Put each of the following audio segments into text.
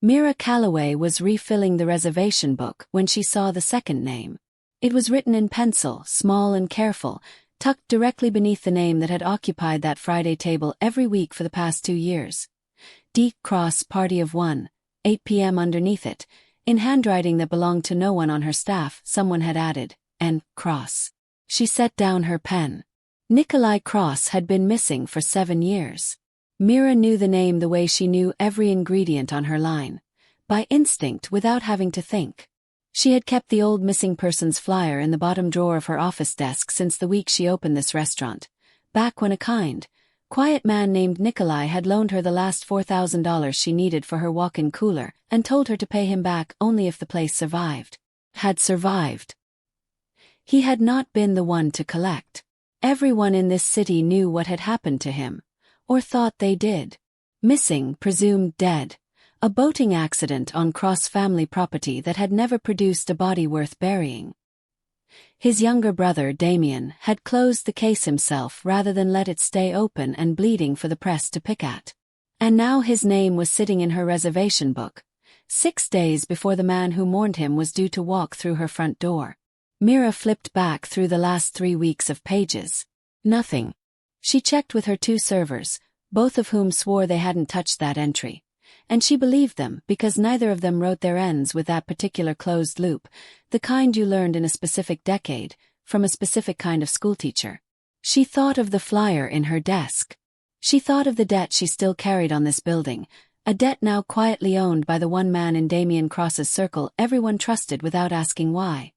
Mira Calloway was refilling the reservation book when she saw the second name. It was written in pencil, small and careful, tucked directly beneath the name that had occupied that Friday table every week for the past 2 years. D. Cross, Party of 1, 8 p.m. Underneath it, in handwriting that belonged to no one on her staff, someone had added, N. Cross. She set down her pen. Nikolai Cross had been missing for 7 years. Mira knew the name the way she knew every ingredient on her line. By instinct, without having to think. She had kept the old missing persons flyer in the bottom drawer of her office desk since the week she opened this restaurant, back when a kind, quiet man named Nikolai had loaned her the last $4,000 she needed for her walk-in cooler and told her to pay him back only if the place survived. Had survived. He had not been the one to collect. Everyone in this city knew what had happened to him, or thought they did. Missing, presumed dead. A boating accident on Cross family property that had never produced a body worth burying. His younger brother, Damian, had closed the case himself rather than let it stay open and bleeding for the press to pick at. And now his name was sitting in her reservation book, 6 days before the man who mourned him was due to walk through her front door. Mira flipped back through the last 3 weeks of pages. Nothing. She checked with her 2 servers, both of whom swore they hadn't touched that entry. And she believed them because neither of them wrote their ends with that particular closed loop, the kind you learned in a specific decade, from a specific kind of schoolteacher. She thought of the flyer in her desk. She thought of the debt she still carried on this building, a debt now quietly owned by the one man in Damian Cross's circle everyone trusted without asking why.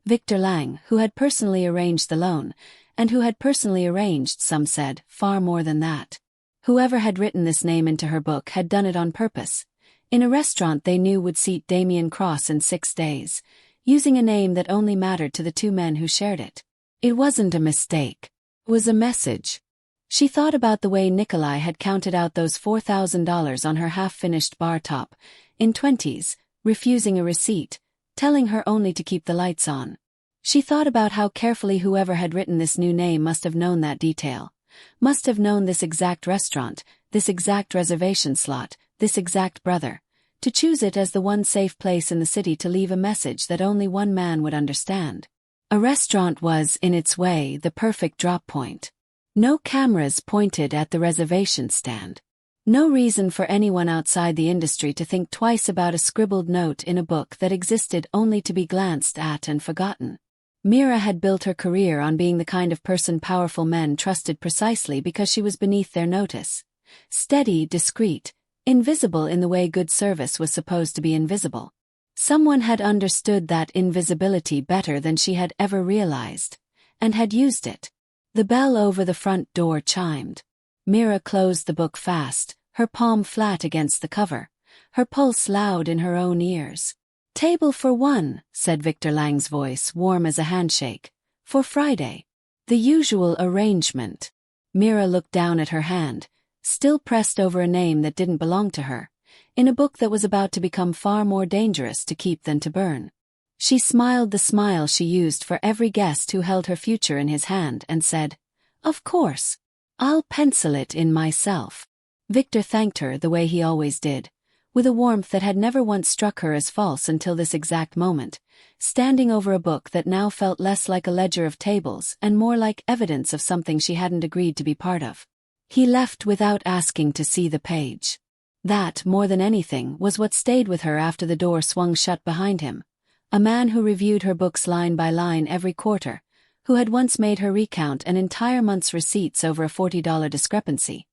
Victor Lang, who had personally arranged the loan, and who had personally arranged, some said, far more than that. Whoever had written this name into her book had done it on purpose, in a restaurant they knew would seat Damian Cross in 6 days, using a name that only mattered to the 2 men who shared it. It wasn't a mistake. It was a message. She thought about the way Nikolai had counted out those $4,000 on her half-finished bar top, in 20s, refusing a receipt, telling her only to keep the lights on. She thought about how carefully whoever had written this new name must have known that detail. Must have known this exact restaurant, this exact reservation slot, this exact brother, to choose it as the one safe place in the city to leave a message that only one man would understand. A restaurant was, in its way, the perfect drop point. No cameras pointed at the reservation stand. No reason for anyone outside the industry to think twice about a scribbled note in a book that existed only to be glanced at and forgotten. Mira had built her career on being the kind of person powerful men trusted precisely because she was beneath their notice. Steady, discreet, invisible in the way good service was supposed to be invisible. Someone had understood that invisibility better than she had ever realized, and had used it. The bell over the front door chimed. Mira closed the book fast, her palm flat against the cover, her pulse loud in her own ears. "Table for 1, said Victor Lang's voice, warm as a handshake. "For Friday." The usual arrangement. Mira looked down at her hand, still pressed over a name that didn't belong to her, in a book that was about to become far more dangerous to keep than to burn. She smiled the smile she used for every guest who held her future in his hand and said, "Of course. I'll pencil it in myself." Victor thanked her the way he always did, with a warmth that had never once struck her as false until this exact moment, standing over a book that now felt less like a ledger of tables and more like evidence of something she hadn't agreed to be part of. He left without asking to see the page. That, more than anything, was what stayed with her after the door swung shut behind him. A man who reviewed her books line by line every quarter, who had once made her recount an entire month's receipts over a $40 discrepancy,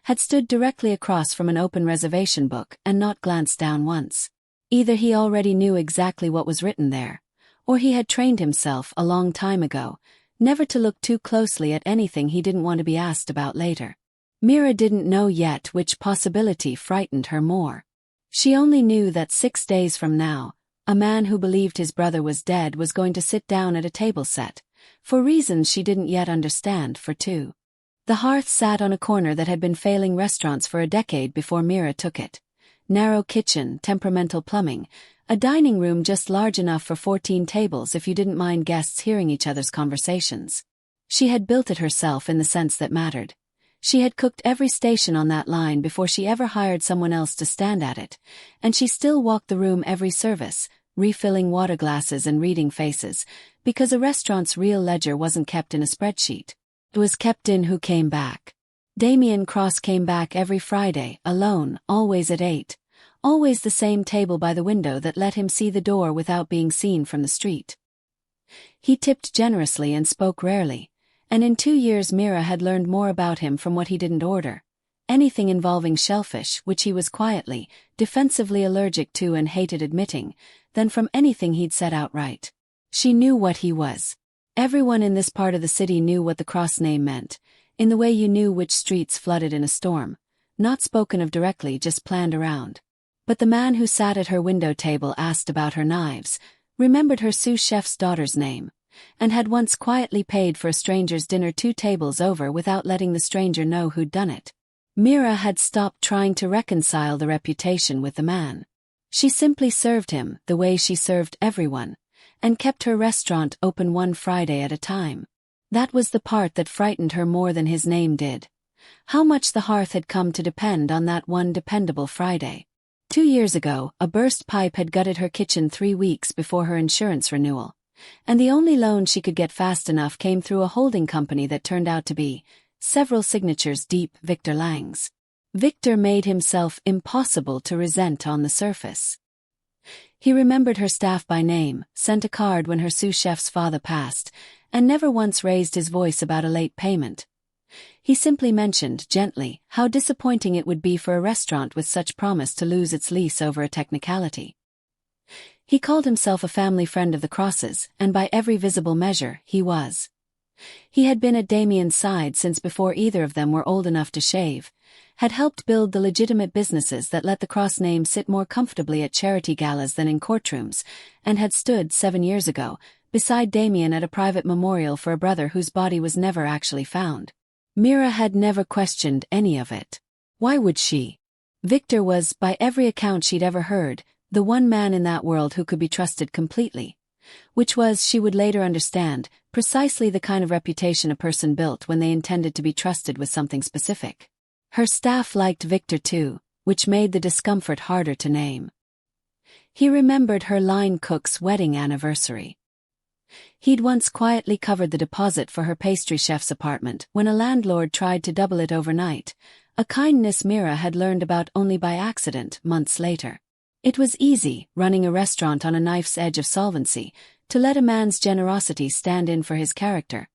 had stood directly across from an open reservation book and not glanced down once. Either he already knew exactly what was written there, or he had trained himself a long time ago, never to look too closely at anything he didn't want to be asked about later. Mira didn't know yet which possibility frightened her more. She only knew that 6 days from now, a man who believed his brother was dead was going to sit down at a table set, for reasons she didn't yet understand, for 2. The hearth sat on a corner that had been failing restaurants for a decade before Mira took it. Narrow kitchen, temperamental plumbing, a dining room just large enough for 14 tables if you didn't mind guests hearing each other's conversations. She had built it herself in the sense that mattered. She had cooked every station on that line before she ever hired someone else to stand at it, and she still walked the room every service, refilling water glasses and reading faces, because a restaurant's real ledger wasn't kept in a spreadsheet. It was kept in who came back. Damian Cross came back every Friday, alone, always at 8. Always the same table by the window that let him see the door without being seen from the street. He tipped generously and spoke rarely, and in 2 years Mira had learned more about him from what he didn't order, anything involving shellfish, which he was quietly, defensively allergic to and hated admitting, than from anything he'd said outright. She knew what he was. Everyone in this part of the city knew what the Cross name meant, in the way you knew which streets flooded in a storm, not spoken of directly, just planned around. But the man who sat at her window table asked about her knives, remembered her sous chef's daughter's name, and had once quietly paid for a stranger's dinner 2 tables over without letting the stranger know who'd done it. Mira had stopped trying to reconcile the reputation with the man. She simply served him the way she served everyone, and kept her restaurant open 1 Friday at a time. That was the part that frightened her more than his name did. How much the hearth had come to depend on that one dependable Friday. 2 years ago, a burst pipe had gutted her kitchen 3 weeks before her insurance renewal, and the only loan she could get fast enough came through a holding company that turned out to be, several signatures deep, Victor Lang's. Victor made himself impossible to resent on the surface. He remembered her staff by name, sent a card when her sous chef's father passed, and never once raised his voice about a late payment. He simply mentioned, gently, how disappointing it would be for a restaurant with such promise to lose its lease over a technicality. He called himself a family friend of the Crosses, and by every visible measure, he was. He had been at Damian's side since before either of them were old enough to shave, had helped build the legitimate businesses that let the Cross name sit more comfortably at charity galas than in courtrooms, and had stood 7 years ago, beside Damian at a private memorial for a brother whose body was never actually found. Mira had never questioned any of it. Why would she? Victor was, by every account she'd ever heard, the one man in that world who could be trusted completely. Which was, she would later understand, precisely the kind of reputation a person built when they intended to be trusted with something specific. Her staff liked Victor too, which made the discomfort harder to name. He remembered her line cook's wedding anniversary. He'd once quietly covered the deposit for her pastry chef's apartment when a landlord tried to double it overnight, a kindness Mira had learned about only by accident months later. It was easy, running a restaurant on a knife's edge of solvency, to let a man's generosity stand in for his character,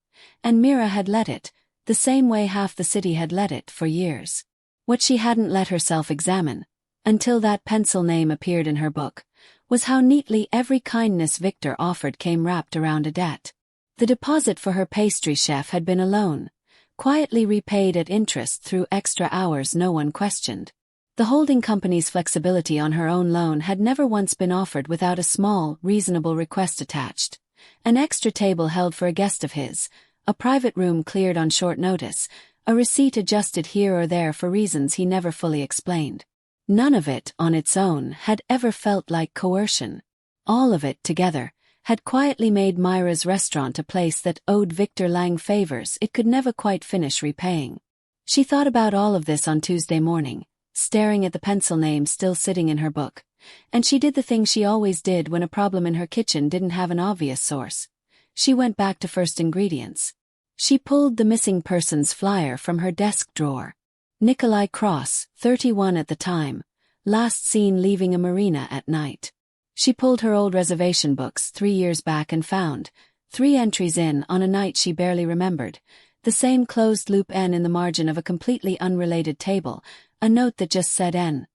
and Mira had let it, the same way half the city had let it for years. What she hadn't let herself examine, until that pencil name appeared in her book, was how neatly every kindness Victor offered came wrapped around a debt. The deposit for her pastry chef had been a loan, quietly repaid at interest through extra hours no one questioned. The holding company's flexibility on her own loan had never once been offered without a small, reasonable request attached. An extra table held for a guest of his, a private room cleared on short notice, a receipt adjusted here or there for reasons he never fully explained. None of it, on its own, had ever felt like coercion. All of it, together, had quietly made Mira's restaurant a place that owed Victor Lang favors it could never quite finish repaying. She thought about all of this on Tuesday morning, staring at the pencil name still sitting in her book, and she did the thing she always did when a problem in her kitchen didn't have an obvious source. She went back to first ingredients. She pulled the missing persons flyer from her desk drawer. Nikolai Cross, 31 at the time, last seen leaving a marina at night. She pulled her old reservation books 3 years back and found 3 entries in on a night she barely remembered, the same closed-loop N in the margin of a completely unrelated table, a note that just said N.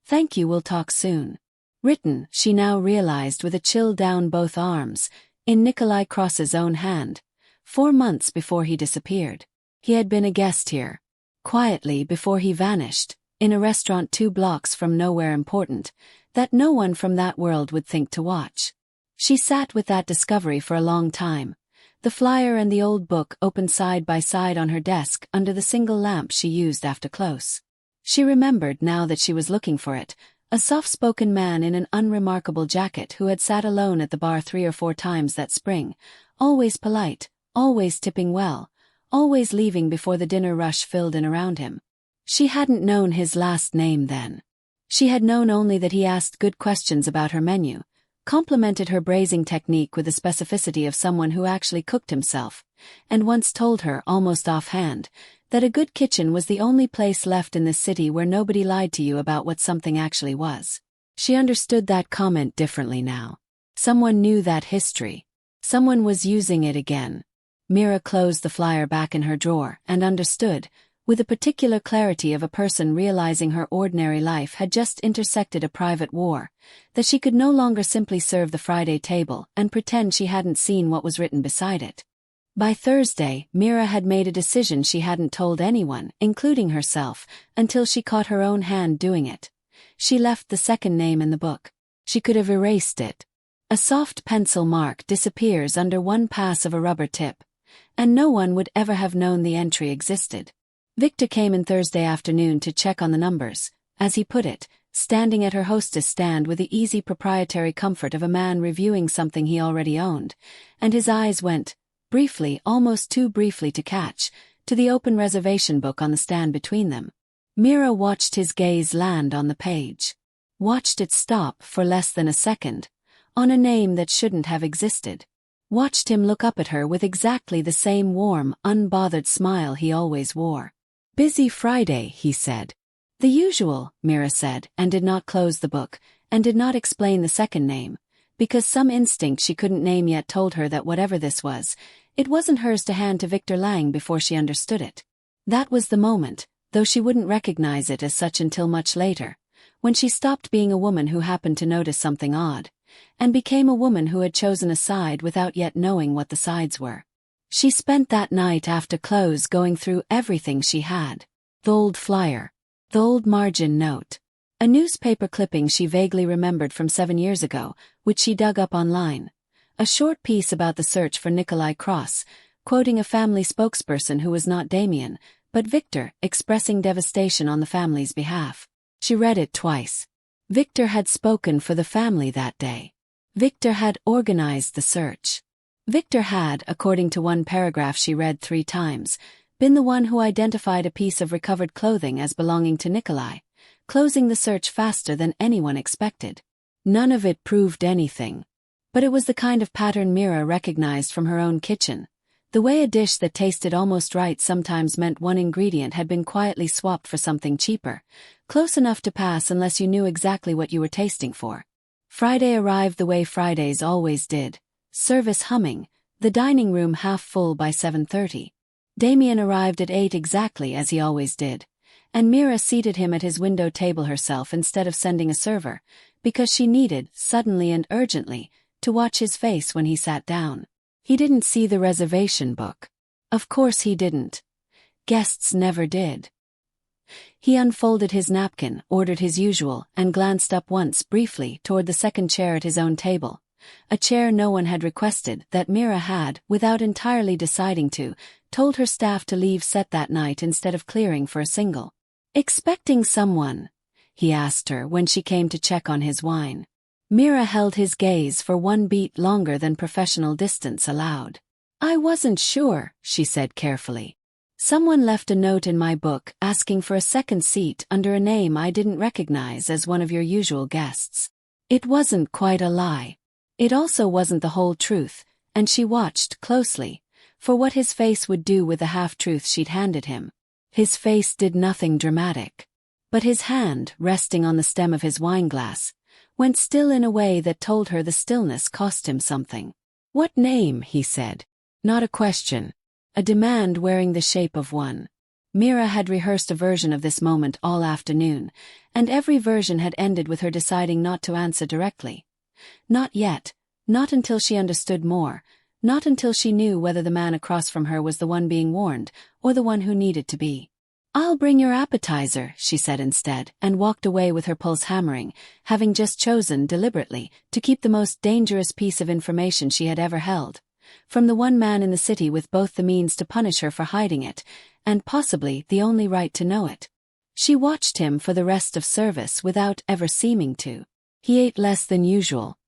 Thank you, we'll talk soon. Written, she now realized with a chill down both arms, in Nikolai Cross's own hand, 4 months before he disappeared. He had been a guest here, quietly before he vanished, in a restaurant 2 blocks from nowhere important, that no one from that world would think to watch. She sat with that discovery for a long time, the flyer and the old book open side by side on her desk under the single lamp she used after close. She remembered, now that she was looking for it, a soft-spoken man in an unremarkable jacket who had sat alone at the bar 3 or 4 times that spring, always polite, always tipping well, always leaving before the dinner rush filled in around him. She hadn't known his last name then. She had known only that he asked good questions about her menu, complimented her braising technique with the specificity of someone who actually cooked himself, and once told her, almost offhand, that a good kitchen was the only place left in this city where nobody lied to you about what something actually was. She understood that comment differently now. Someone knew that history. Someone was using it again. Mira closed the flyer back in her drawer and understood, with the particular clarity of a person realizing her ordinary life had just intersected a private war, that she could no longer simply serve the Friday table and pretend she hadn't seen what was written beside it. By Thursday, Mira had made a decision she hadn't told anyone, including herself, until she caught her own hand doing it. She left the second name in the book. She could have erased it. A soft pencil mark disappears under one pass of a rubber tip, and no one would ever have known the entry existed. Victor came in Thursday afternoon to check on the numbers, as he put it, standing at her hostess stand with the easy proprietary comfort of a man reviewing something he already owned, and his eyes went, briefly, almost too briefly to catch, to the open reservation book on the stand between them. Mira watched his gaze land on the page. Watched it stop for less than a second, on a name that shouldn't have existed. Watched him look up at her with exactly the same warm, unbothered smile he always wore. "Busy Friday," he said. "The usual," Mira said, and did not close the book, and did not explain the second name, because some instinct she couldn't name yet told her that whatever this was, it wasn't hers to hand to Victor Lang before she understood it. That was the moment, though she wouldn't recognize it as such until much later, when she stopped being a woman who happened to notice something odd, and became a woman who had chosen a side without yet knowing what the sides were. She spent that night after close going through everything she had. The old flyer. The old margin note. A newspaper clipping she vaguely remembered from 7 years ago, which she dug up online. A short piece about the search for Nikolai Cross, quoting a family spokesperson who was not Damian, but Victor, expressing devastation on the family's behalf. She read it twice. Victor had spoken for the family that day. Victor had organized the search. Victor had, according to one paragraph she read 3 times, been the one who identified a piece of recovered clothing as belonging to Nikolai, closing the search faster than anyone expected. None of it proved anything. But it was the kind of pattern Mira recognized from her own kitchen. The way a dish that tasted almost right sometimes meant one ingredient had been quietly swapped for something cheaper, close enough to pass unless you knew exactly what you were tasting for. Friday arrived the way Fridays always did. Service humming, the dining room half full by 7:30. Damian arrived at 8 exactly as he always did, and Mira seated him at his window table herself instead of sending a server, because she needed, suddenly and urgently, to watch his face when he sat down. He didn't see the reservation book. Of course he didn't. Guests never did. He unfolded his napkin, ordered his usual, and glanced up once briefly toward the second chair at his own table. A chair no one had requested, that Mira had, without entirely deciding to, told her staff to leave set that night instead of clearing for a single. "Expecting someone?" he asked her when she came to check on his wine. Mira held his gaze for 1 beat longer than professional distance allowed. "I wasn't sure," she said carefully. "Someone left a note in my book asking for a second seat under a name I didn't recognize as one of your usual guests." It wasn't quite a lie. It also wasn't the whole truth, and she watched closely for what his face would do with the half-truth she'd handed him. His face did nothing dramatic. But his hand, resting on the stem of his wineglass, went still in a way that told her the stillness cost him something. "What name?" he said. Not a question. A demand wearing the shape of one. Mira had rehearsed a version of this moment all afternoon, and every version had ended with her deciding not to answer directly. Not yet, not until she understood more, not until she knew whether the man across from her was the one being warned, or the one who needed to be. "I'll bring your appetizer," she said instead, and walked away with her pulse hammering, having just chosen, deliberately, to keep the most dangerous piece of information she had ever held, from the one man in the city with both the means to punish her for hiding it, and possibly the only right to know it. She watched him for the rest of service without ever seeming to. He ate less than usual.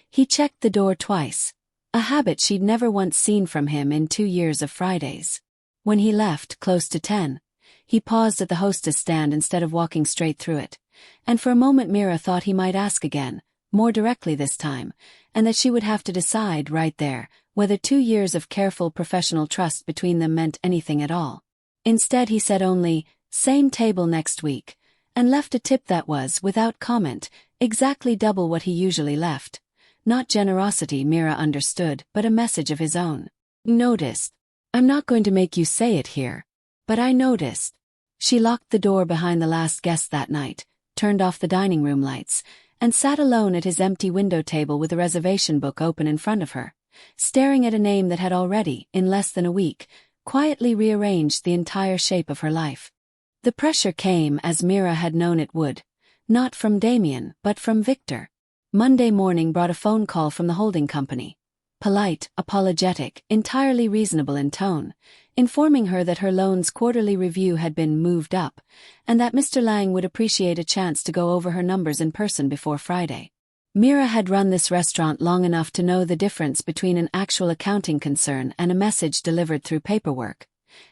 He checked the door twice, a habit she'd never once seen from him in 2 years of Fridays. When he left, close to 10, he paused at the hostess stand instead of walking straight through it, and for a moment Mira thought he might ask again, more directly this time, and that she would have to decide right there whether 2 years of careful professional trust between them meant anything at all. Instead he said only, "Same table next week," and left a tip that was, without comment, exactly double what he usually left. Not generosity, Mira understood, but a message of his own. "Noticed. I'm not going to make you say it here, but I noticed." She locked the door behind the last guest that night, turned off the dining room lights, and sat alone at his empty window table with the reservation book open in front of her, staring at a name that had already, in less than a week, quietly rearranged the entire shape of her life. The pressure came as Mira had known it would, not from Damian, but from Victor. Monday morning brought a phone call from the holding company. Polite, apologetic, entirely reasonable in tone, informing her that her loan's quarterly review had been moved up, and that Mr. Lang would appreciate a chance to go over her numbers in person before Friday. Mira had run this restaurant long enough to know the difference between an actual accounting concern and a message delivered through paperwork,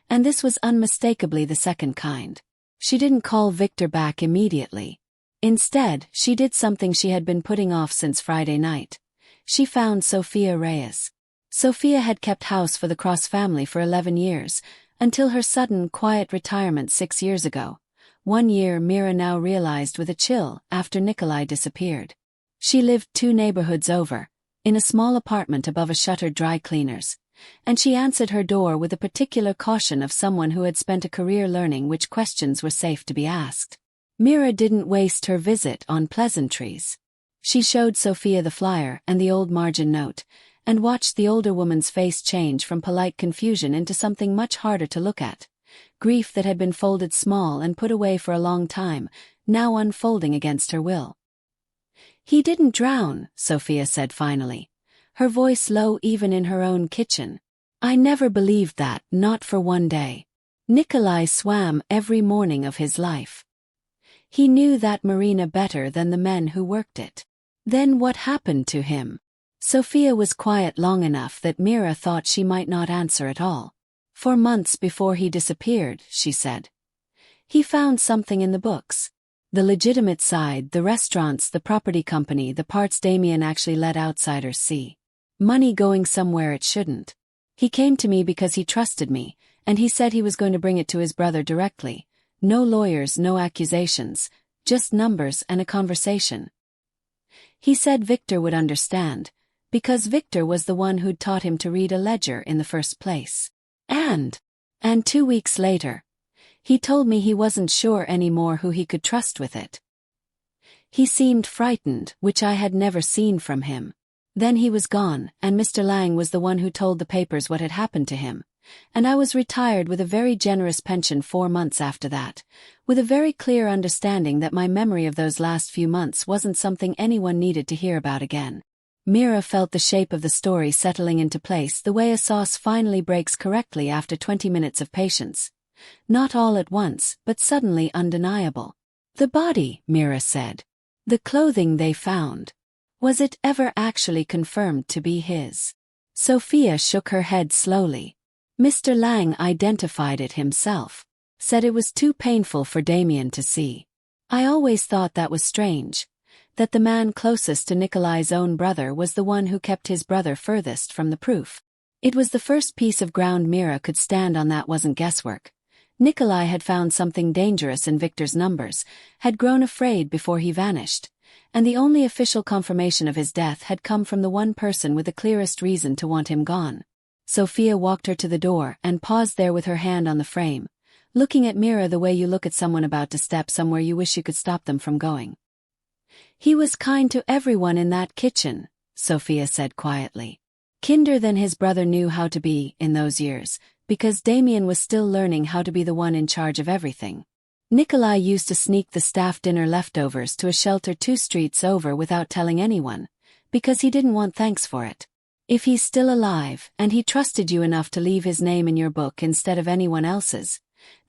and this was unmistakably the second kind. She didn't call Victor back immediately. Instead, she did something she had been putting off since Friday night. She found Sofia Reyes. Sofia had kept house for the Cross family for 11 years, until her sudden, quiet retirement 6 years ago. 1 year, Mira now realized with a chill, after Nikolai disappeared. She lived 2 neighborhoods over, in a small apartment above a shuttered dry cleaner's, and she answered her door with a particular caution of someone who had spent a career learning which questions were safe to be asked. Mira didn't waste her visit on pleasantries. She showed Sofia the flyer and the old margin note, and watched the older woman's face change from polite confusion into something much harder to look at. Grief that had been folded small and put away for a long time, now unfolding against her will. "He didn't drown," Sofia said finally, her voice low even in her own kitchen. "I never believed that, not for one day. Nikolai swam every morning of his life. He knew that marina better than the men who worked it. Then what happened to him?" Sofia was quiet long enough that Mira thought she might not answer at all. "For months before he disappeared," she said. "He found something in the books. The legitimate side, the restaurants, the property company, the parts Damian actually let outsiders see. Money going somewhere it shouldn't. He came to me because he trusted me, and he said he was going to bring it to his brother directly. No lawyers, no accusations, just numbers and a conversation. He said Victor would understand, because Victor was the one who'd taught him to read a ledger in the first place. And 2 weeks later, he told me he wasn't sure anymore who he could trust with it. He seemed frightened, which I had never seen from him. Then he was gone, and Mr. Lang was the one who told the papers what had happened to him, and I was retired with a very generous pension 4 months after that, with a very clear understanding that my memory of those last few months wasn't something anyone needed to hear about again." Mira felt the shape of the story settling into place the way a sauce finally breaks correctly after 20 minutes of patience. Not all at once, but suddenly undeniable. "The body," Mira said. "The clothing they found. Was it ever actually confirmed to be his?" Sofia shook her head slowly. "Mr. Lang identified it himself. Said it was too painful for Damian to see. I always thought that was strange, that the man closest to Nikolai's own brother was the one who kept his brother furthest from the proof. It was the first piece of ground Mira could stand on that wasn't guesswork. Nikolai had found something dangerous in Victor's numbers, had grown afraid before he vanished, and the only official confirmation of his death had come from the one person with the clearest reason to want him gone. Sofia walked her to the door and paused there with her hand on the frame, looking at Mira the way you look at someone about to step somewhere you wish you could stop them from going. "He was kind to everyone in that kitchen," Sofia said quietly. "Kinder than his brother knew how to be in those years, because Damian was still learning how to be the one in charge of everything. Nikolai used to sneak the staff dinner leftovers to a shelter 2 streets over without telling anyone, because he didn't want thanks for it. If he's still alive, and he trusted you enough to leave his name in your book instead of anyone else's,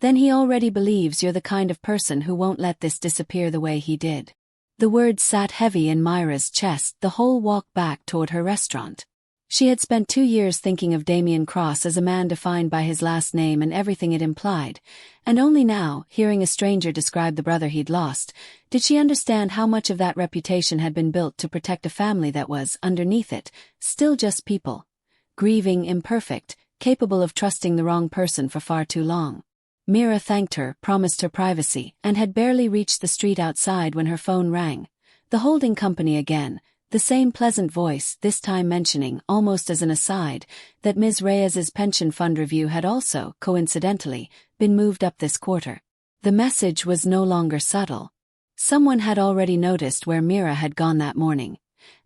then he already believes you're the kind of person who won't let this disappear the way he did." The words sat heavy in Mira's chest the whole walk back toward her restaurant. She had spent 2 years thinking of Damian Cross as a man defined by his last name and everything it implied, and only now, hearing a stranger describe the brother he'd lost, did she understand how much of that reputation had been built to protect a family that was, underneath it, still just people. Grieving, imperfect, capable of trusting the wrong person for far too long. Mira thanked her, promised her privacy, and had barely reached the street outside when her phone rang. The holding company again. The same pleasant voice, this time mentioning, almost as an aside, that Ms. Reyes's pension fund review had also, coincidentally, been moved up this quarter. The message was no longer subtle. Someone had already noticed where Mira had gone that morning,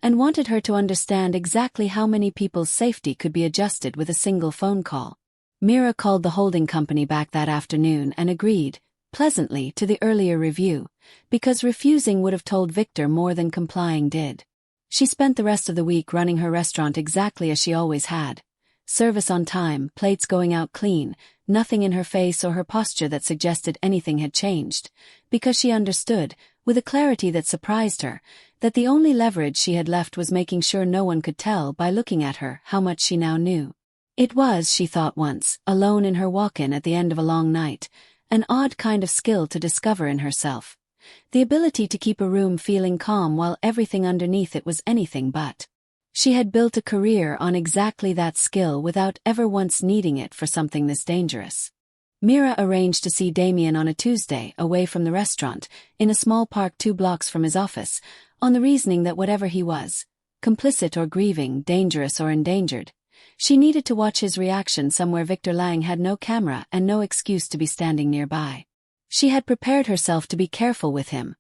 and wanted her to understand exactly how many people's safety could be adjusted with a single phone call. Mira called the holding company back that afternoon and agreed, pleasantly, to the earlier review, because refusing would have told Victor more than complying did. She spent the rest of the week running her restaurant exactly as she always had. Service on time, plates going out clean, nothing in her face or her posture that suggested anything had changed, because she understood, with a clarity that surprised her, that the only leverage she had left was making sure no one could tell by looking at her how much she now knew. It was, she thought once, alone in her walk-in at the end of a long night, an odd kind of skill to discover in herself. The ability to keep a room feeling calm while everything underneath it was anything but. She had built a career on exactly that skill without ever once needing it for something this dangerous. Mira arranged to see Damian on a Tuesday, away from the restaurant, in a small park 2 blocks from his office, on the reasoning that whatever he was, complicit or grieving, dangerous or endangered, she needed to watch his reaction somewhere Victor Lang had no camera and no excuse to be standing nearby. She had prepared herself to be careful with him,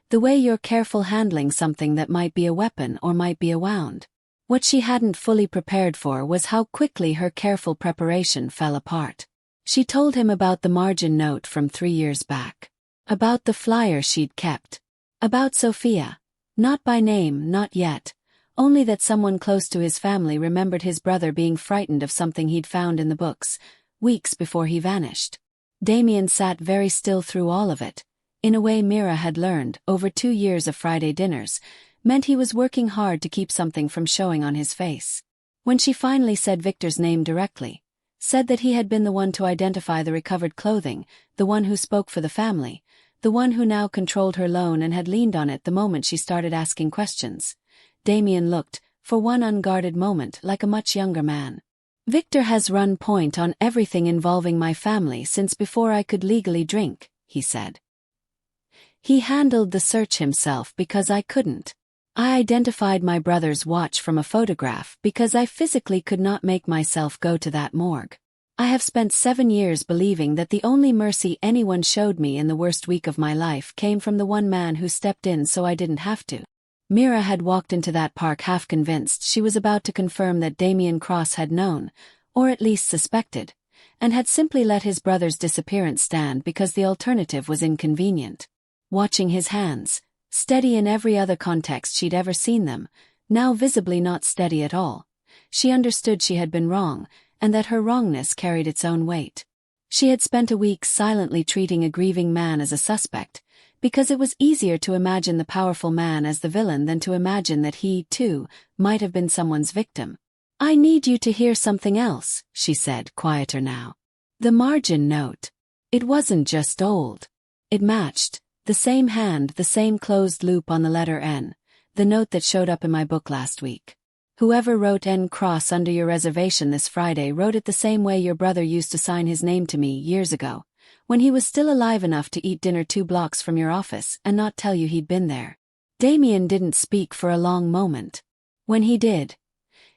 the way you're careful handling something that might be a weapon or might be a wound. What she hadn't fully prepared for was how quickly her careful preparation fell apart. She told him about the margin note from 3 years back. About the flyer she'd kept. About Sofia. Not by name, not yet. Only that someone close to his family remembered his brother being frightened of something he'd found in the books, weeks before he vanished. Damian sat very still through all of it. In a way Mira had learned, over 2 years of Friday dinners, meant he was working hard to keep something from showing on his face. When she finally said Victor's name directly, said that he had been the one to identify the recovered clothing, the one who spoke for the family, the one who now controlled her loan and had leaned on it the moment she started asking questions, Damian looked, for one unguarded moment, like a much younger man. Victor has run point on everything involving my family since before I could legally drink, he said. He handled the search himself because I couldn't. I identified my brother's watch from a photograph because I physically could not make myself go to that morgue. I have spent 7 years believing that the only mercy anyone showed me in the worst week of my life came from the one man who stepped in so I didn't have to. Mira had walked into that park half convinced she was about to confirm that Damian Cross had known, or at least suspected, and had simply let his brother's disappearance stand because the alternative was inconvenient. Watching his hands, steady in every other context she'd ever seen them, now visibly not steady at all, she understood she had been wrong, and that her wrongness carried its own weight. She had spent a week silently treating a grieving man as a suspect, because it was easier to imagine the powerful man as the villain than to imagine that he, too, might have been someone's victim. I need you to hear something else, she said, quieter now. The margin note. It wasn't just old. It matched. The same hand, the same closed loop on the letter N, the note that showed up in my book last week. Whoever wrote N Cross under your reservation this Friday wrote it the same way your brother used to sign his name to me years ago, when he was still alive enough to eat dinner 2 blocks from your office and not tell you he'd been there. Damian didn't speak for a long moment. When he did,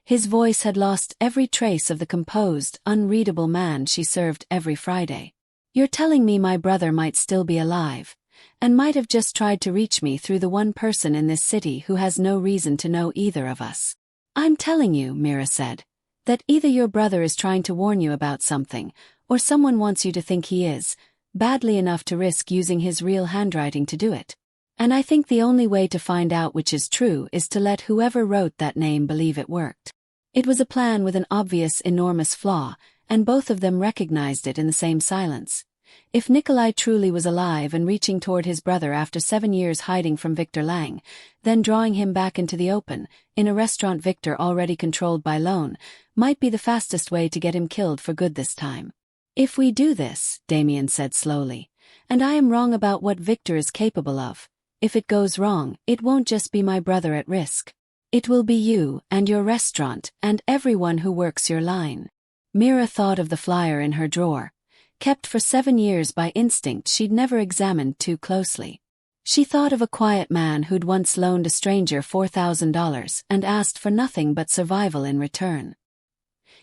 his voice had lost every trace of the composed, unreadable man she served every Friday. You're telling me my brother might still be alive, and might have just tried to reach me through the one person in this city who has no reason to know either of us. I'm telling you, Mira said, that either your brother is trying to warn you about something, or someone wants you to think he is, badly enough to risk using his real handwriting to do it. And I think the only way to find out which is true is to let whoever wrote that name believe it worked. It was a plan with an obvious, enormous flaw, and both of them recognized it in the same silence. If Nikolai truly was alive and reaching toward his brother after 7 years hiding from Victor Lang, then drawing him back into the open, in a restaurant Victor already controlled by loan, might be the fastest way to get him killed for good this time. If we do this, Damian said slowly, and I am wrong about what Victor is capable of, if it goes wrong, it won't just be my brother at risk. It will be you and your restaurant and everyone who works your line. Mira thought of the flyer in her drawer, kept for 7 years by instinct she'd never examined too closely. She thought of a quiet man who'd once loaned a stranger $4,000 and asked for nothing but survival in return.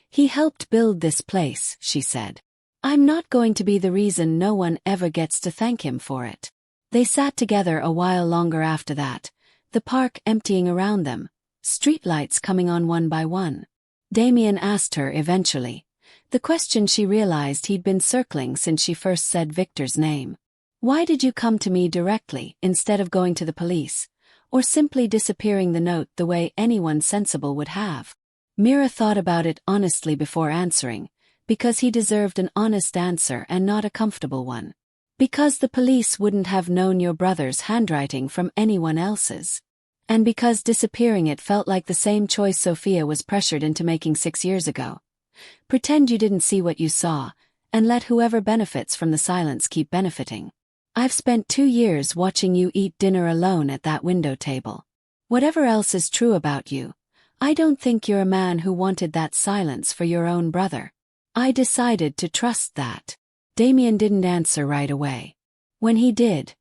He helped build this place, she said. I'm not going to be the reason no one ever gets to thank him for it. They sat together a while longer after that, the park emptying around them, streetlights coming on one by one. Damian asked her eventually, the question she realized he'd been circling since she first said Victor's name. Why did you come to me directly instead of going to the police, or simply disappearing the note the way anyone sensible would have? Mira thought about it honestly before answering, because he deserved an honest answer and not a comfortable one. Because the police wouldn't have known your brother's handwriting from anyone else's. And because disappearing it felt like the same choice Sofia was pressured into making 6 years ago. Pretend you didn't see what you saw, and let whoever benefits from the silence keep benefiting. I've spent 2 years watching you eat dinner alone at that window table. Whatever else is true about you, I don't think you're a man who wanted that silence for your own brother. I decided to trust that. Damian didn't answer right away. When he did,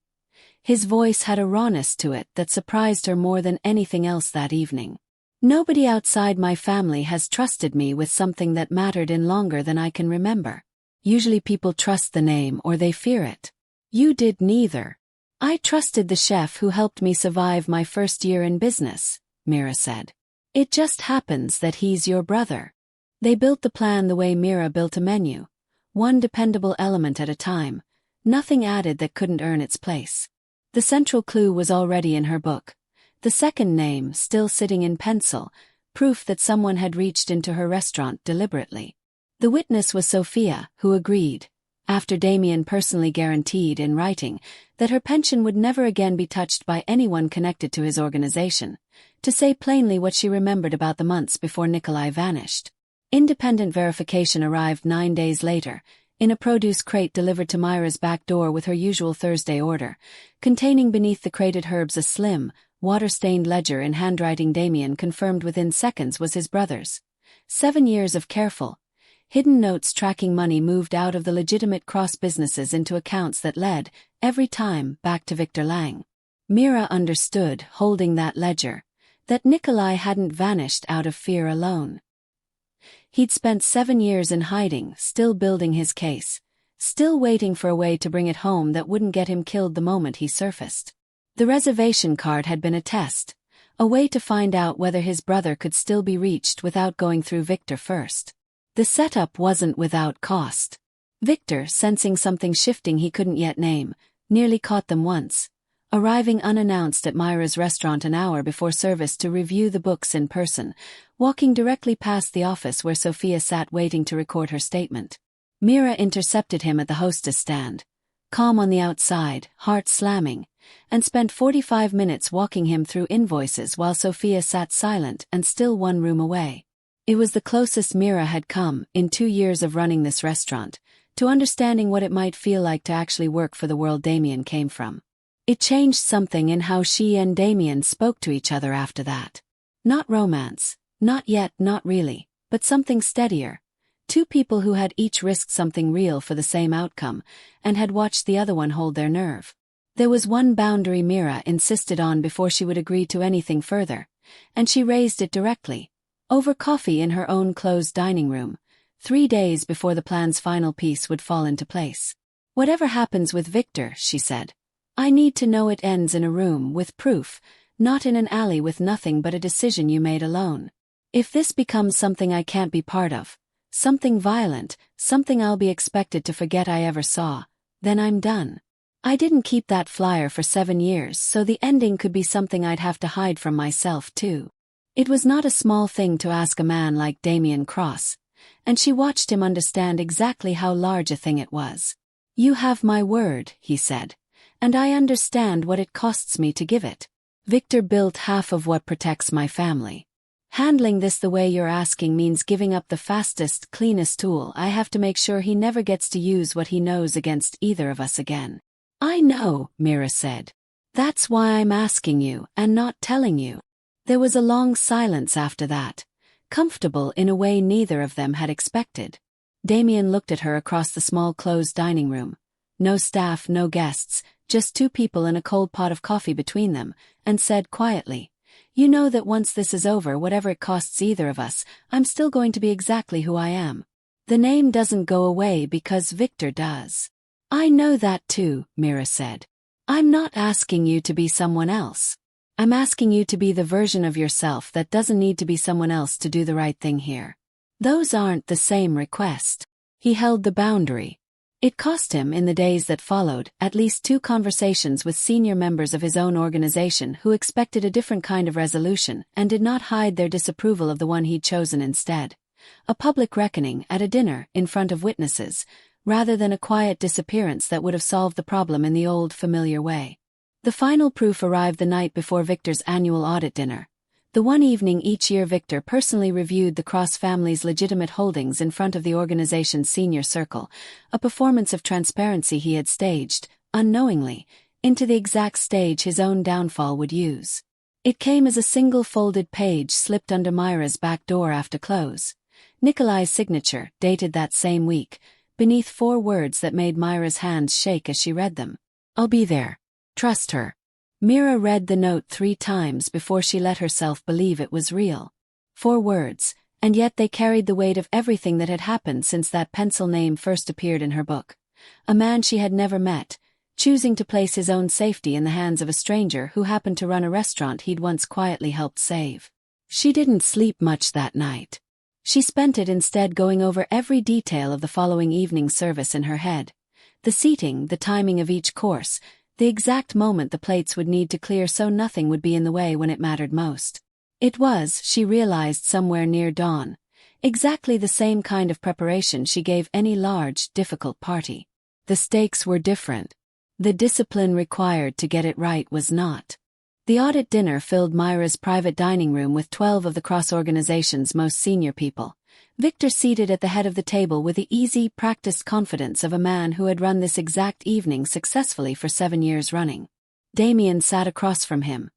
his voice had a rawness to it that surprised her more than anything else that evening. Nobody outside my family has trusted me with something that mattered in longer than I can remember. Usually people trust the name or they fear it. You did neither. I trusted the chef who helped me survive my first year in business, Mira said. It just happens that he's your brother. They built the plan the way Mira built a menu, one dependable element at a time, nothing added that couldn't earn its place. The central clue was already in her book. The second name, still sitting in pencil, proof that someone had reached into her restaurant deliberately. The witness was Sofia, who agreed, after Damian personally guaranteed in writing that her pension would never again be touched by anyone connected to his organization, to say plainly what she remembered about the months before Nikolai vanished. Independent verification arrived 9 days later, in a produce crate delivered to Mira's back door with her usual Thursday order, containing beneath the crated herbs a slim, water-stained ledger in handwriting Damian confirmed within seconds was his brother's. 7 years of careful, hidden notes tracking money moved out of the legitimate Cross businesses into accounts that led, every time, back to Victor Lang. Mira understood, holding that ledger, that Nikolai hadn't vanished out of fear alone. He'd spent 7 years in hiding, still building his case, still waiting for a way to bring it home that wouldn't get him killed the moment he surfaced. The reservation card had been a test, a way to find out whether his brother could still be reached without going through Victor first. The setup wasn't without cost. Victor, sensing something shifting he couldn't yet name, nearly caught them once, arriving unannounced at Mira's restaurant an hour before service to review the books in person, walking directly past the office where Sofia sat waiting to record her statement. Mira intercepted him at the hostess stand, calm on the outside, heart slamming, and spent 45 minutes walking him through invoices while Sofia sat silent and still 1 room away. It was the closest Mira had come, in 2 years of running this restaurant, to understanding what it might feel like to actually work for the world Damian came from. It changed something in how she and Damian spoke to each other after that. Not romance, not yet, not really, but something steadier. 2 people who had each risked something real for the same outcome, and had watched the other one hold their nerve. There was one boundary Mira insisted on before she would agree to anything further, and she raised it directly, over coffee in her own closed dining room, 3 days before the plan's final piece would fall into place. Whatever happens with Victor, she said, I need to know it ends in a room with proof, not in an alley with nothing but a decision you made alone. If this becomes something I can't be part of, something violent, something I'll be expected to forget I ever saw, then I'm done. I didn't keep that flyer for 7 years, so the ending could be something I'd have to hide from myself too. It was not a small thing to ask a man like Damian Cross, and she watched him understand exactly how large a thing it was. You have my word, he said. And I understand what it costs me to give it. Victor built half of what protects my family. Handling this the way you're asking means giving up the fastest, cleanest tool. I have to make sure he never gets to use what he knows against either of us again. I know, Mira said. That's why I'm asking you and not telling you. There was a long silence after that, comfortable in a way neither of them had expected. Damian looked at her across the small closed dining room. No staff, no guests, just two people and a cold pot of coffee between them, and said quietly, "You know that once this is over, whatever it costs either of us, I'm still going to be exactly who I am. The name doesn't go away because Victor does." "I know that too," Mira said. "I'm not asking you to be someone else. I'm asking you to be the version of yourself that doesn't need to be someone else to do the right thing here." Those aren't the same request. He held the boundary. It cost him, in the days that followed, at least 2 conversations with senior members of his own organization who expected a different kind of resolution and did not hide their disapproval of the one he'd chosen instead. A public reckoning at a dinner in front of witnesses, rather than a quiet disappearance that would have solved the problem in the old, familiar way. The final proof arrived the night before Victor's annual audit dinner. The one evening each year Victor personally reviewed the Cross family's legitimate holdings in front of the organization's senior circle, a performance of transparency he had staged, unknowingly, into the exact stage his own downfall would use. It came as a single folded page slipped under Mira's back door after close. Nikolai's signature, dated that same week, beneath 4 words that made Mira's hands shake as she read them. "I'll be there. Trust her." Mira read the note 3 times before she let herself believe it was real. 4 words, and yet they carried the weight of everything that had happened since that pencil name first appeared in her book. A man she had never met, choosing to place his own safety in the hands of a stranger who happened to run a restaurant he'd once quietly helped save. She didn't sleep much that night. She spent it instead going over every detail of the following evening's service in her head. The seating, the timing of each course, the exact moment the plates would need to clear so nothing would be in the way when it mattered most. It was, she realized somewhere near dawn, exactly the same kind of preparation she gave any large, difficult party. The stakes were different. The discipline required to get it right was not. The audit dinner filled Mira's private dining room with 12 of the Cross organization's most senior people. Victor seated at the head of the table with the easy, practiced confidence of a man who had run this exact evening successfully for 7 years running. Damian sat across from him,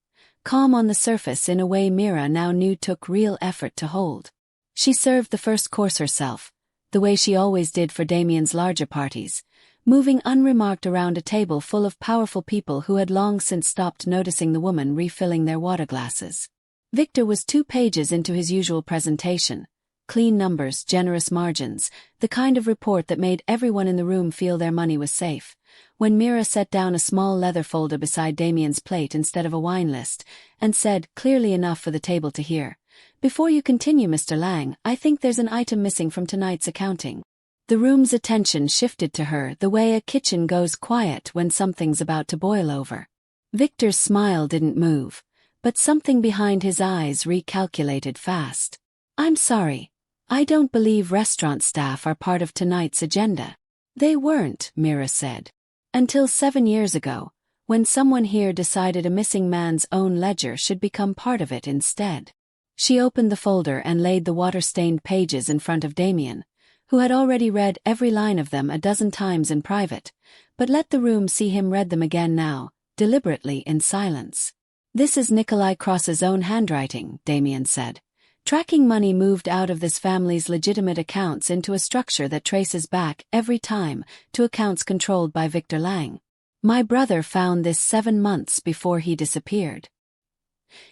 calm on the surface in a way Mira now knew took real effort to hold. She served the first course herself, the way she always did for Damian's larger parties, moving unremarked around a table full of powerful people who had long since stopped noticing the woman refilling their water glasses. Victor was 2 pages into his usual presentation. Clean numbers, generous margins, the kind of report that made everyone in the room feel their money was safe. When Mira set down a small leather folder beside Damian's plate instead of a wine list, and said, clearly enough for the table to hear, "Before you continue, Mr. Lang, I think there's an item missing from tonight's accounting." The room's attention shifted to her the way a kitchen goes quiet when something's about to boil over. Victor's smile didn't move, but something behind his eyes recalculated fast. "I'm sorry. I don't believe restaurant staff are part of tonight's agenda." "They weren't," Mira said. "Until 7 years ago, when someone here decided a missing man's own ledger should become part of it instead." She opened the folder and laid the water-stained pages in front of Damian, who had already read every line of them a dozen times in private, but let the room see him read them again now, deliberately in silence. "This is Nikolai Cross's own handwriting," Damian said. "Tracking money moved out of this family's legitimate accounts into a structure that traces back, every time, to accounts controlled by Victor Lang. My brother found this 7 months before he disappeared.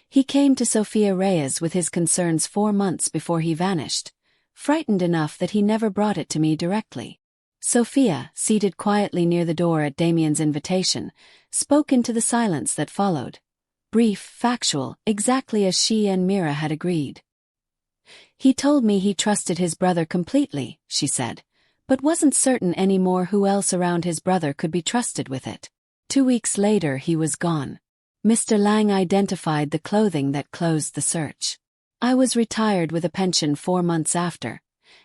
He came to Sofia Reyes with his concerns 4 months before he vanished, frightened enough that he never brought it to me directly." Sofia, seated quietly near the door at Damian's invitation, spoke into the silence that followed. Brief, factual, exactly as she and Mira had agreed. "He told me he trusted his brother completely," she said, "but wasn't certain anymore who else around his brother could be trusted with it. 2 weeks later he was gone. Mr. Lang identified the clothing that closed the search. I was retired with a pension 4 months after,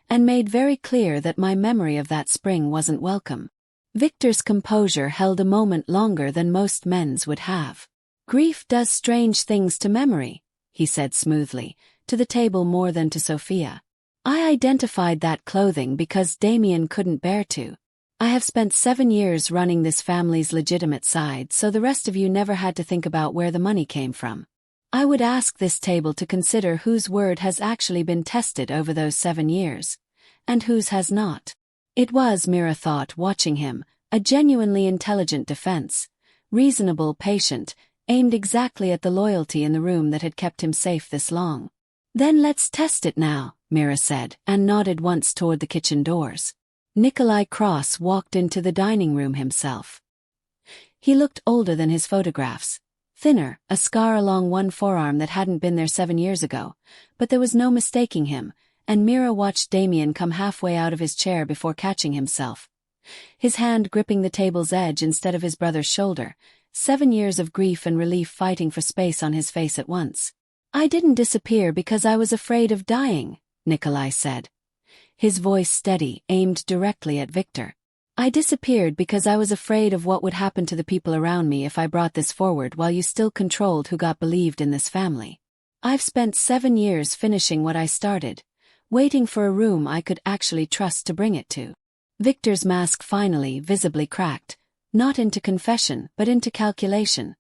and made very clear that my memory of that spring wasn't welcome. Victor's composure held a moment longer than most men's would have. "Grief does strange things to memory," he said smoothly, to the table more than to Sofia. "I identified that clothing because Damian couldn't bear to. I have spent 7 years running this family's legitimate side, so the rest of you never had to think about where the money came from. I would ask this table to consider whose word has actually been tested over those 7 years, and whose has not." It was, Mira thought, watching him, a genuinely intelligent defense, reasonable, patient, aimed exactly at the loyalty in the room that had kept him safe this long. "Then let's test it now," Mira said, and nodded once toward the kitchen doors. Nikolai Cross walked into the dining room himself. He looked older than his photographs. Thinner, a scar along one forearm that hadn't been there 7 years ago, but there was no mistaking him, and Mira watched Damian come halfway out of his chair before catching himself. His hand gripping the table's edge instead of his brother's shoulder, 7 years of grief and relief fighting for space on his face at once. "I didn't disappear because I was afraid of dying," Nikolai said. His voice steady, aimed directly at Victor. "I disappeared because I was afraid of what would happen to the people around me if I brought this forward while you still controlled who got believed in this family. I've spent 7 years finishing what I started, waiting for a room I could actually trust to bring it to." Victor's mask finally, visibly cracked, not into confession but into calculation.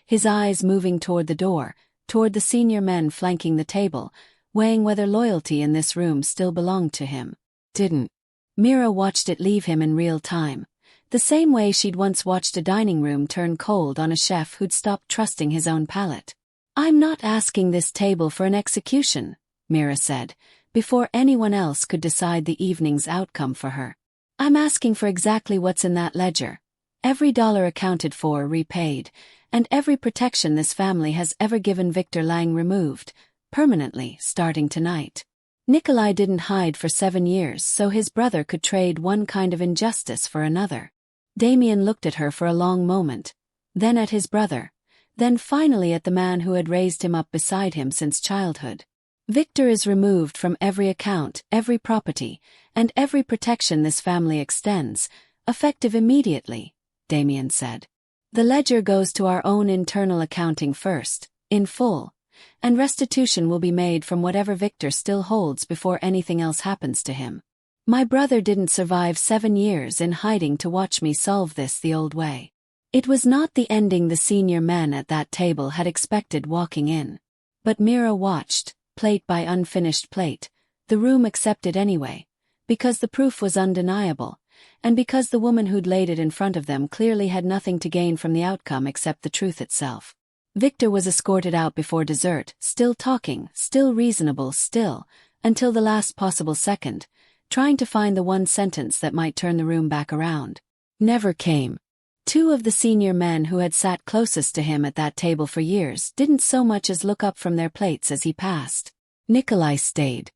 His eyes moving toward the door, toward the senior men flanking the table, weighing whether loyalty in this room still belonged to him. Didn't. Mira watched it leave him in real time, the same way she'd once watched a dining room turn cold on a chef who'd stopped trusting his own palate. "I'm not asking this table for an execution," Mira said, before anyone else could decide the evening's outcome for her. "I'm asking for exactly what's in that ledger. Every dollar accounted for, repaid, and every protection this family has ever given Victor Lang removed, permanently, starting tonight." Nikolai didn't hide for 7 years so his brother could trade one kind of injustice for another. Damian looked at her for a long moment, then at his brother, then finally at the man who had raised him up beside him since childhood. "Victor is removed from every account, every property, and every protection this family extends, effective immediately," Damian said. "The ledger goes to our own internal accounting first, in full, and restitution will be made from whatever Victor still holds before anything else happens to him. My brother didn't survive 7 years in hiding to watch me solve this the old way." It was not the ending the senior men at that table had expected walking in. But Mira watched, plate by unfinished plate, the room accepted anyway, because the proof was undeniable, and because the woman who'd laid it in front of them clearly had nothing to gain from the outcome except the truth itself. Victor was escorted out before dessert, still talking, still reasonable, still, until the last possible second, trying to find the one sentence that might turn the room back around. Never came. 2 of the senior men who had sat closest to him at that table for years didn't so much as look up from their plates as he passed. Nikolai stayed.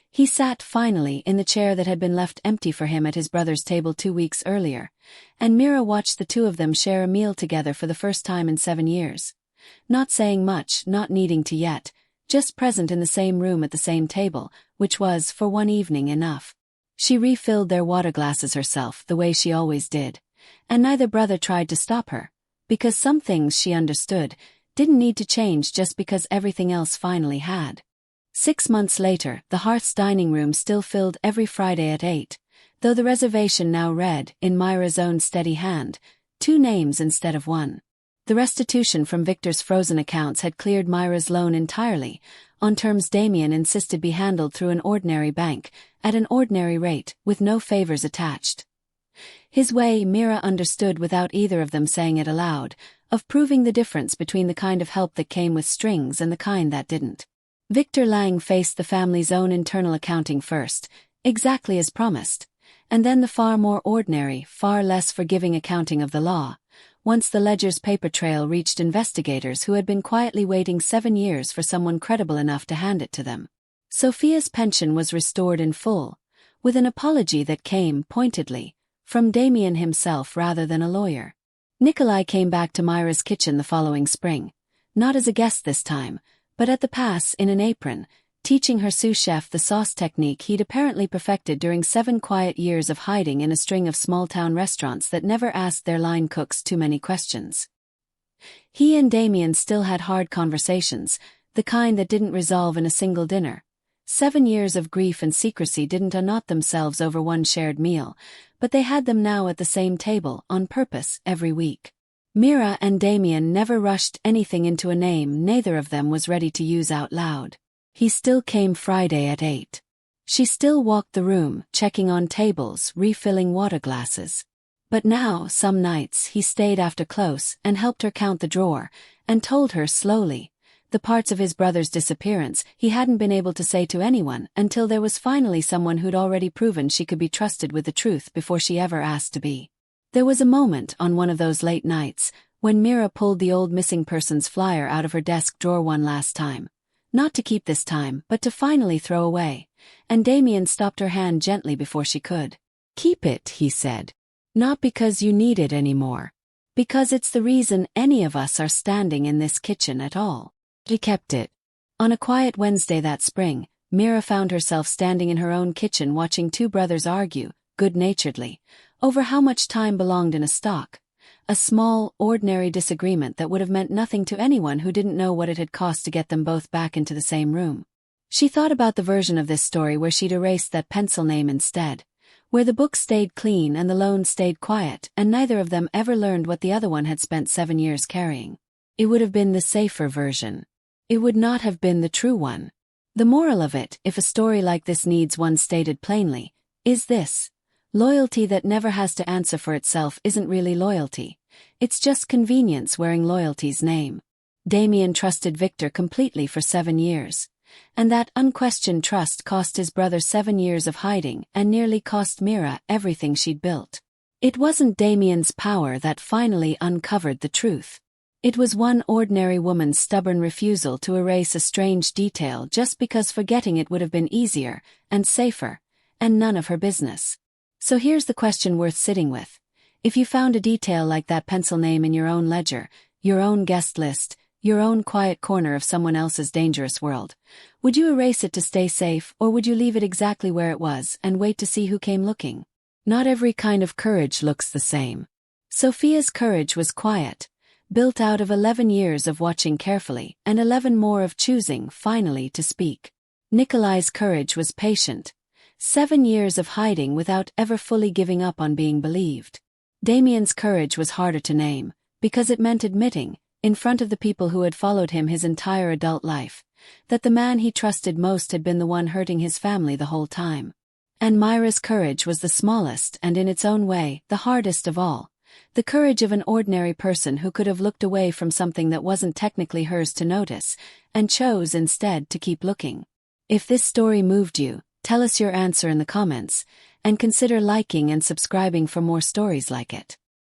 He sat finally in the chair that had been left empty for him at his brother's table 2 weeks earlier, and Mira watched the 2 of them share a meal together for the first time in 7 years. Not saying much, not needing to yet, just present in the same room at the same table, which was, for one evening, enough. She refilled their water glasses herself, the way she always did, and neither brother tried to stop her, because some things she understood didn't need to change just because everything else finally had. 6 months later, the Hearth's dining room still filled every Friday at 8, though the reservation now read, in Myra's own steady hand, 2 names instead of 1. The restitution from Victor's frozen accounts had cleared Myra's loan entirely, on terms Damian insisted be handled through an ordinary bank, at an ordinary rate, with no favors attached. His way, Mira understood without either of them saying it aloud, of proving the difference between the kind of help that came with strings and the kind that didn't. Victor Lang faced the family's own internal accounting first, exactly as promised, and then the far more ordinary, far less forgiving accounting of the law, once the ledger's paper trail reached investigators who had been quietly waiting 7 years for someone credible enough to hand it to them. Sofia's pension was restored in full, with an apology that came, pointedly, from Damian himself rather than a lawyer. Nikolai came back to Myra's kitchen the following spring, not as a guest this time, but at the pass in an apron, teaching her sous chef the sauce technique he'd apparently perfected during 7 quiet years of hiding in a string of small-town restaurants that never asked their line cooks too many questions. He and Damian still had hard conversations, the kind that didn't resolve in a single dinner. 7 years of grief and secrecy didn't unknot themselves over one shared meal, but they had them now at the same table, on purpose, every week. Mira and Damian never rushed anything into a name neither of them was ready to use out loud. He still came Friday at 8. She still walked the room, checking on tables, refilling water glasses. But now, some nights, he stayed after close and helped her count the drawer, and told her slowly the parts of his brother's disappearance he hadn't been able to say to anyone until there was finally someone who'd already proven she could be trusted with the truth before she ever asked to be. There was a moment on one of those late nights when Mira pulled the old missing persons flyer out of her desk drawer one last time. Not to keep this time, but to finally throw away, and Damian stopped her hand gently before she could. "Keep it," he said. "Not because you need it anymore. Because it's the reason any of us are standing in this kitchen at all." She kept it. On a quiet Wednesday that spring, Mira found herself standing in her own kitchen watching two brothers argue, good-naturedly, over how much time belonged in a stock. A small, ordinary disagreement that would have meant nothing to anyone who didn't know what it had cost to get them both back into the same room. She thought about the version of this story where she'd erased that pencil name instead, where the book stayed clean and the loan stayed quiet and neither of them ever learned what the other one had spent 7 years carrying. It would have been the safer version. It would not have been the true one. The moral of it, if a story like this needs one stated plainly, is this: loyalty that never has to answer for itself isn't really loyalty. It's just convenience wearing loyalty's name. Damian trusted Victor completely for 7 years. And that unquestioned trust cost his brother 7 years of hiding and nearly cost Mira everything she'd built. It wasn't Damian's power that finally uncovered the truth. It was one ordinary woman's stubborn refusal to erase a strange detail just because forgetting it would have been easier and safer, and none of her business. So here's the question worth sitting with. If you found a detail like that pencil name in your own ledger, your own guest list, your own quiet corner of someone else's dangerous world, would you erase it to stay safe or would you leave it exactly where it was and wait to see who came looking? Not every kind of courage looks the same. Sofia's courage was quiet, built out of 11 years of watching carefully and 11 more of choosing finally to speak. Nikolai's courage was patient. 7 years of hiding without ever fully giving up on being believed. Damian's courage was harder to name, because it meant admitting, in front of the people who had followed him his entire adult life, that the man he trusted most had been the one hurting his family the whole time. And Mira's courage was the smallest and in its own way, the hardest of all. The courage of an ordinary person who could have looked away from something that wasn't technically hers to notice, and chose instead to keep looking. If this story moved you, tell us your answer in the comments, and consider liking and subscribing for more stories like it.